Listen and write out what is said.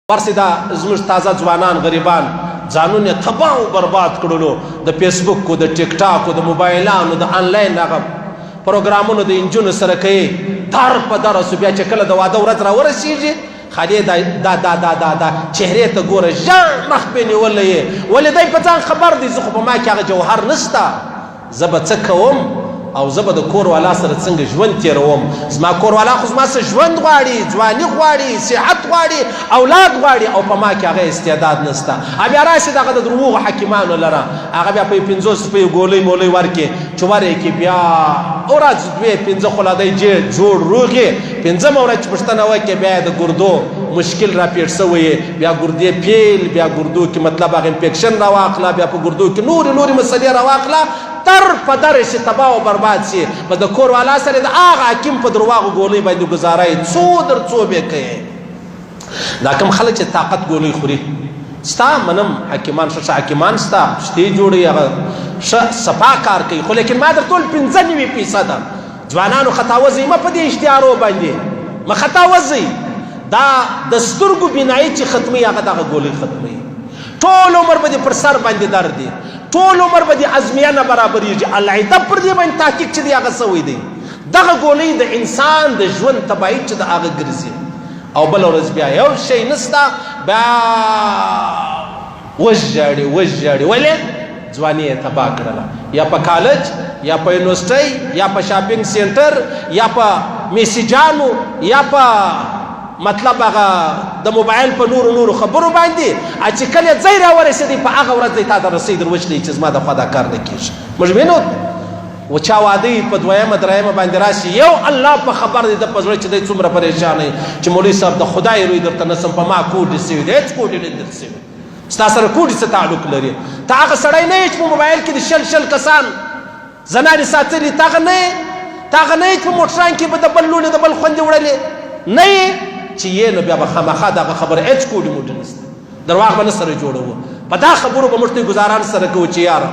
ورسې دا زموږ تازه ځوانان غریبان ځانونه تباه او برباد کړلو د فیسبوک کو د ټیک ټاک کو د موبایلانو د آنلاین هغه پروګرامونو د انجونو سره کوي در په در اوس بیا چې کله د واده ورځ را ورسیږي خالي دا چهرې ته ګوره ژر مخ پې نیولی یې ولې دی په ځان خبر دی زه خو په ما کې هغه جوهر نشته زه به څه کوم او زه به د کور والا سره څنګه ژوند تېروم زما کور والا خو زما څه ژوند غواړي ځواني غواړي صحت غواړي اولاد غواړي او په ما کې هغه استعداد نشته بیا راشي دغه د دروغو حکیمانو لره هغه بیا په 50 روپیو ګولۍ مولۍ ورکړي چې ورکړي بیا ورځ دوې 5 خو لا دی جوړ روغې 5مه ورځ چې پوښتنه وکړي بیا د ګردو مشکل را پیښ شوی بیا ګردې پیل بیا ګردو کې مطلب هغه انفیکشن راواخله بیا په ګردو کې نورې مسلې راواخله در په در شي تباه او برباد شي په د کور والا سره د هغه حکیم په درواغو ګولۍ باندې ګزاره یې څو در څو به کوي دا کوم خلک چې طاقت ګولۍ خوري ستا منم حکیمان ښه حکیمان ستا شتې جوړوي هغه ښه صفا کار کوي خو لیکن ما در ټول 95% ځوانانو خطا وځئ مه په دې اشتهارو باندې مه خطا وځئ دا د سترګو بینایي چې ختموي هغه دغه ګولۍ ختموي ټول عمر به دې پر سر باندې درد دی ټول عمر به دې ازمیانه برابرېږي العده پر دې باندې تحقیق چې دی هغه سوی دی دغه ګولۍ د انسان د ژوند تباهي چې د هغه ګرځي او بله ورځ بیا یو شی نسته بیا وژاړي ولې ځواني یې تباه کړله یا په کالج یا په یونیورسټۍ یا په شاپینګ سینټر یا په میسیجانو یا په مطلب هغه د موبایل په نورو خبرو باندې چې کله ځای راورسېدی په هغه ورځ دی تا ته رسۍ در وچلوي چې زما د خوا دا کار نه کېږي موږ وینو و چا واده په 2مه 3مه باندې راشي یو الله په خبر دی د په زړه چې دی څومره پریشان دی چې مولوي صاحب د خدای روی درته نسم په ما کوډې سوي دی هېڅ کوډې نه در سوي ستا سره کوډې څه تعلق لري ته هغه سړی نه یې چې په موبایل کې د شل کسان زنانې ساتلي ته هغه نه یې چې په موټران کې به د بل لوڼې د بل خوندې وړلې نه یې چې یې نو بیا به خامخا دغه خبره هېڅ کوډې موډې نشته درواغ به نه سره جوړوو په دا خبرو به موږ ته ګزاران سره کوو چې یاره